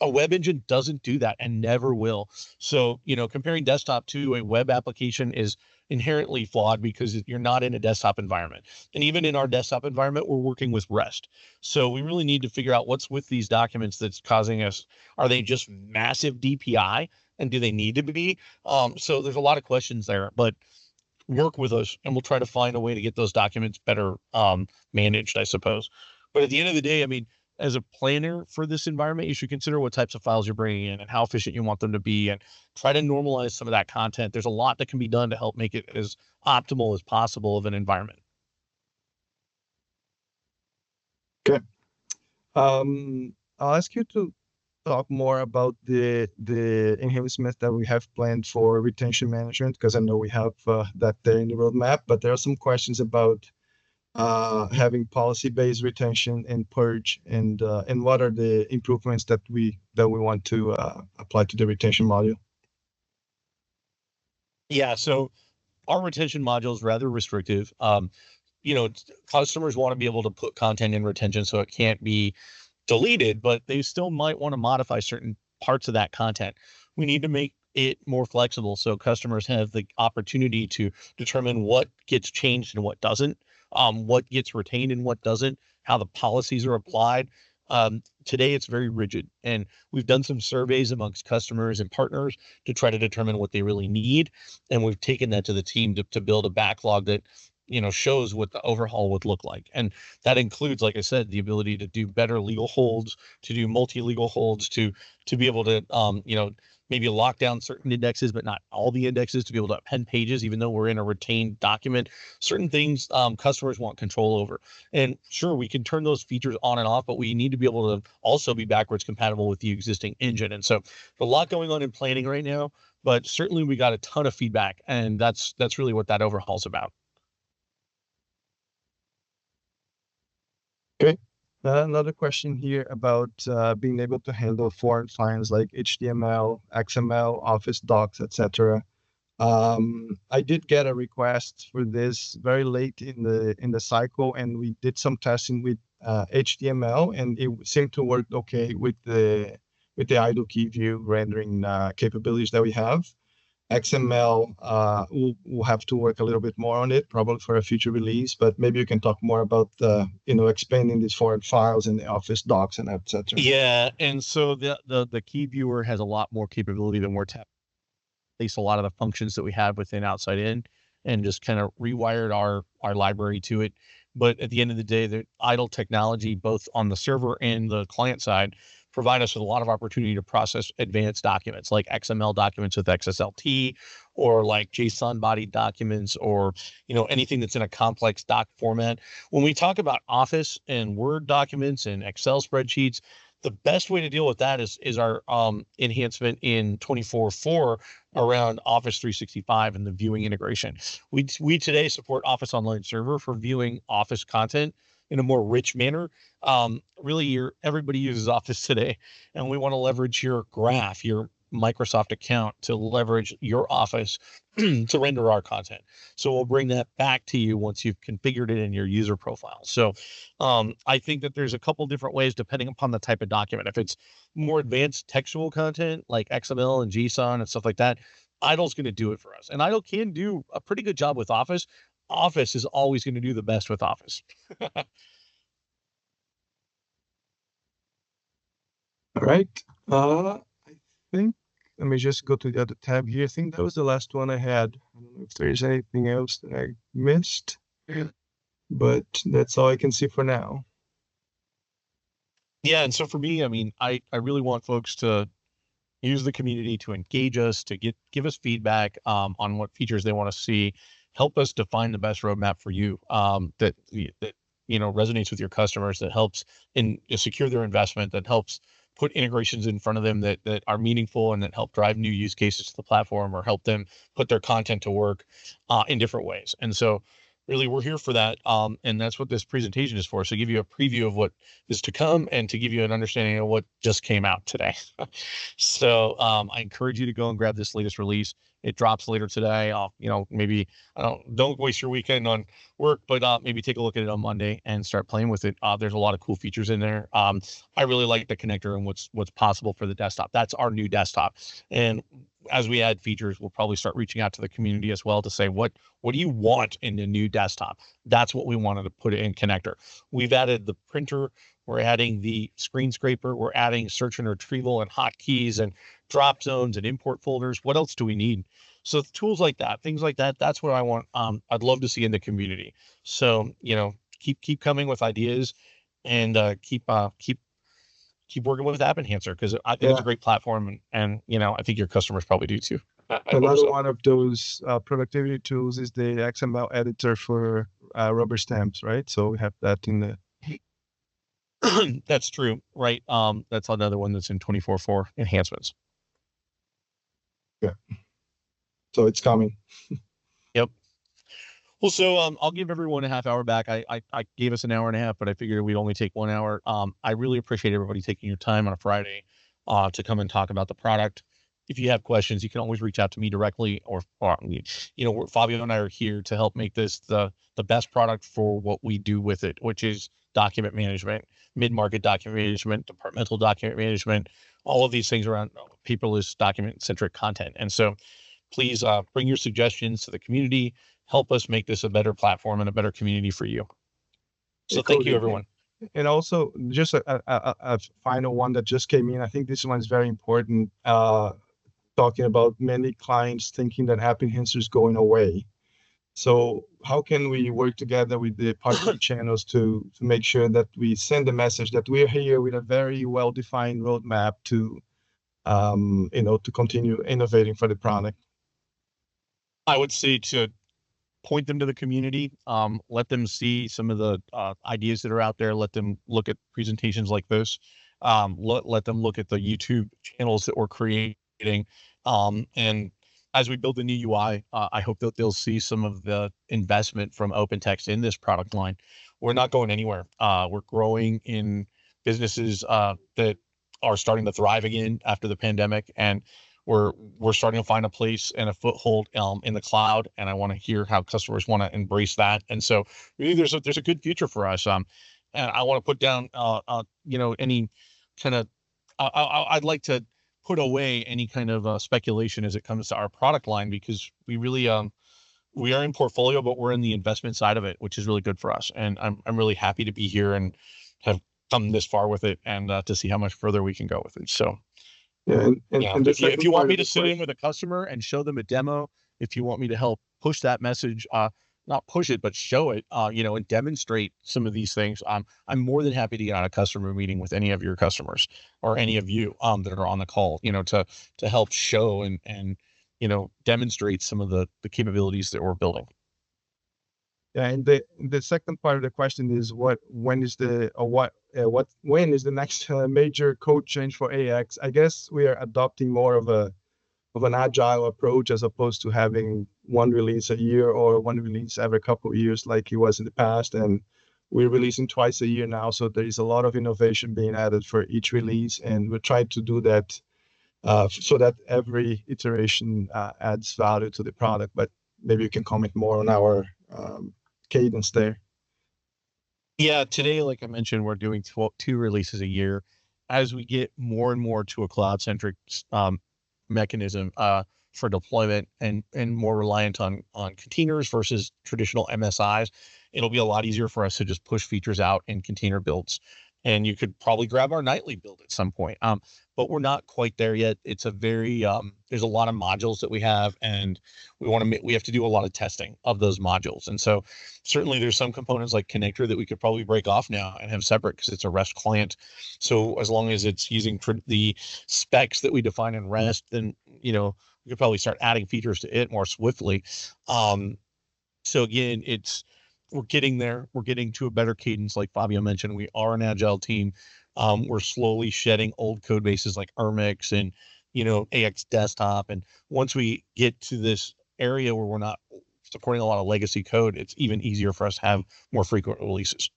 A web engine doesn't do that and never will. So, comparing desktop to a web application is inherently flawed because you're not in a desktop environment. And even in our desktop environment, we're working with REST. So we really need to figure out what's with these documents that's causing us. Are they just massive DPI? And do they need to be? So there's a lot of questions there, but work with us and we'll try to find a way to get those documents better managed, I suppose. But at the end of the day, I mean, as a planner for this environment, you should consider what types of files you're bringing in and how efficient you want them to be and try to normalize some of that content. There's a lot that can be done to help make it as optimal as possible of an environment. Okay. I'll ask you to talk more about the enhancements that we have planned for retention management, because I know we have that there in the roadmap, but there are some questions about having policy-based retention and purge, and what are the improvements that we want to apply to the retention module. Yeah, so our retention module is rather restrictive. Customers want to be able to put content in retention so it can't be deleted, but they still might want to modify certain parts of that content. We need to make it more flexible so customers have the opportunity to determine what gets changed and what doesn't, what gets retained and what doesn't, how the policies are applied. Today it's very rigid, and we've done some surveys amongst customers and partners to try to determine what they really need, and we've taken that to the team to build a backlog that shows what the overhaul would look like. And that includes, like I said, the ability to do better legal holds, to do multi-legal holds, to be able to maybe lock down certain indexes, but not all the indexes, to be able to append pages, even though we're in a retained document. Certain things customers want control over. And sure, we can turn those features on and off, but we need to be able to also be backwards compatible with the existing engine. And so there's a lot going on in planning right now, but certainly we got a ton of feedback, and that's really what that overhaul is about. Okay. Another question here about being able to handle foreign files like HTML, XML, Office docs, etc. I did get a request for this very late in the cycle, and we did some testing with HTML, and it seemed to work okay with the idle key view rendering capabilities that we have. XML, we'll have to work a little bit more on it, probably for a future release, but maybe you can talk more about expanding these foreign files in the Office docs and etc. Yeah, and so the key viewer has a lot more capability than we're tapping. At least a lot of the functions that we have within outside in, and just kind of rewired our library to it. But at the end of the day, the idle technology, both on the server and the client side, provide us with a lot of opportunity to process advanced documents like XML documents with XSLT, or like JSON body documents, or anything that's in a complex doc format. When we talk about Office and Word documents and Excel spreadsheets, the best way to deal with that is our enhancement in 24.4 around Office 365 and the viewing integration. We today support Office Online Server for viewing Office content in a more rich manner. Really, everybody uses Office today, and we want to leverage your graph, your Microsoft account, to leverage your Office to render our content. So we'll bring that back to you once you've configured it in your user profile. So I think that there's a couple different ways depending upon the type of document. If it's more advanced textual content like XML and JSON and stuff like that, Idle's going to do it for us. And Idle can do a pretty good job with Office. Office is always going to do the best with Office. All right. I think, let me just go to the other tab here. I think that was the last one I had. I don't know if there's anything else that I missed, but that's all I can see for now. Yeah, and so for me, I mean, I really want folks to use the community to engage us, to give us feedback on what features they want to see, help us define the best roadmap for you that resonates with your customers, that helps secure their investment, that helps put integrations in front of them that are meaningful and that help drive new use cases to the platform, or help them put their content to work in different ways. And so really, we're here for that. And that's what this presentation is for. So give you a preview of what is to come and to give you an understanding of what just came out today. So I encourage you to go and grab this latest release. It drops later today. Maybe don't waste your weekend on work, but maybe take a look at it on Monday and start playing with it. There's a lot of cool features in there. I really like the connector and what's possible for the desktop. That's our new desktop. And as we add features, we'll probably start reaching out to the community as well to say, what do you want in the new desktop? That's what we wanted to put in connector. We've added the printer. We're adding the screen scraper. We're adding search and retrieval and hotkeys and drop zones and import folders. What else do we need? So tools like that, things like that, that's what I want. I'd love to see in the community. So, keep coming with ideas, and keep working with AppEnhancer, because I think it's a great platform, and I think your customers probably do too. Another one of those productivity tools is the XML editor for rubber stamps, right? So we have that in the. That's true, right? That's another one that's in 24.4 enhancements. Yeah. So it's coming. Yep. Well, so I'll give everyone a half hour back. I gave us an hour and a half, but I figured we'd only take 1 hour. I really appreciate everybody taking your time on a Friday to come and talk about the product. If you have questions, you can always reach out to me directly, or Fabio and I are here to help make this the best product for what we do with it, which is document management, mid-market document management, departmental document management, all of these things around paperless document-centric content. And so please bring your suggestions to the community. Help us make this a better platform and a better community for you. So thank you, everyone. And also, just a final one that just came in. I think this one is very important. Talking about many clients thinking that AppEnhancer is going away. So how can we work together with the partner channels to make sure that we send the message that we're here with a very well-defined roadmap to continue innovating for the product? I would say to point them to the community, let them see some of the ideas that are out there, let them look at presentations like this, let them look at the YouTube channels that we're creating. And as we build the new UI, I hope that they'll see some of the investment from OpenText in this product line. We're not going anywhere. We're growing in businesses that are starting to thrive again after the pandemic, and we're starting to find a place and a foothold in the cloud. And I want to hear how customers want to embrace that. And so really, there's a good future for us. And I want to put down any kind of I'd like to put away any kind of speculation as it comes to our product line, because we really we are in portfolio, but we're in the investment side of it, which is really good for us. And I'm really happy to be here and have come this far with it, and to see how much further we can go with it. So and if you want me to sit in with a customer and show them a demo, if you want me to help push that message, not push it, but show it, and demonstrate some of these things. I'm more than happy to get on a customer meeting with any of your customers or any of you that are on the call, to help show and demonstrate some of the capabilities that we're building. Yeah, and the second part of the question is when is the next major code change for AX? I guess we are adopting more of an agile approach as opposed to having one release a year or one release every couple of years like it was in the past. And we're releasing twice a year now, so there is a lot of innovation being added for each release, and we're trying to do that so that every iteration adds value to the product. But maybe you can comment more on our cadence there. Yeah, today, like I mentioned, we're doing two releases a year. As we get more and more to a cloud-centric mechanism for deployment and more reliant on containers versus traditional MSIs, it'll be a lot easier for us to just push features out in container builds. And you could probably grab our nightly build at some point. But we're not quite there yet. It's a very there's a lot of modules that we have, and we have to do a lot of testing of those modules. And so certainly there's some components like connector that we could probably break off now and have separate because it's a REST client. So as long as it's using the specs that we define in REST, then we could probably start adding features to it more swiftly. So again, we're getting there. We're getting to a better cadence. Like Fabio mentioned, we are an agile team. We're slowly shedding old code bases like Ermix and, AX Desktop. And once we get to this area where we're not supporting a lot of legacy code, it's even easier for us to have more frequent releases.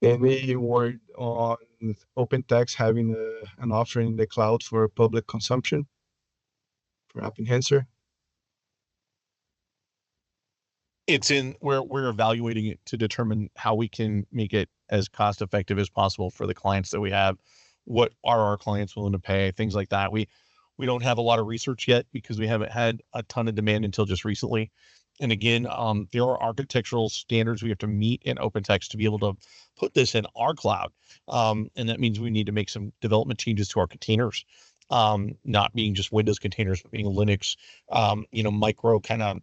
Any word on OpenText having an offering in the cloud for public consumption for AppEnhancer? We're evaluating it to determine how we can make it as cost effective as possible for the clients that we have. What are our clients willing to pay? Things like that. We don't have a lot of research yet because we haven't had a ton of demand until just recently. And again, there are architectural standards we have to meet in OpenText to be able to put this in our cloud. And that means we need to make some development changes to our containers, not being just Windows containers, but being Linux, micro kind of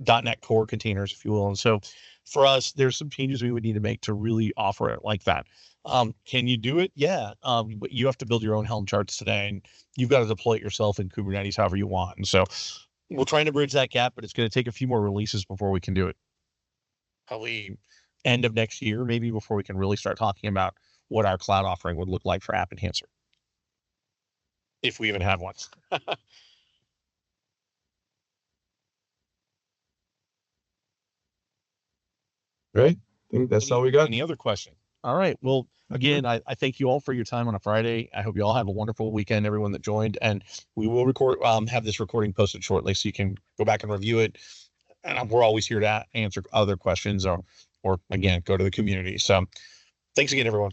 .NET Core containers, if you will. And so for us, there's some changes we would need to make to really offer it like that. Can you do it? Yeah. But you have to build your own Helm charts today, and you've got to deploy it yourself in Kubernetes however you want. And so we're trying to bridge that gap, but it's going to take a few more releases before we can do it. Probably end of next year, maybe, before we can really start talking about what our cloud offering would look like for AppEnhancer, if we even have one. Right. I think that's all we got. Any other question? All right. Well, again, I thank you all for your time on a Friday. I hope you all have a wonderful weekend, everyone that joined, and we will have this recording posted shortly so you can go back and review it. And we're always here to answer other questions or again, go to the community. So thanks again, everyone.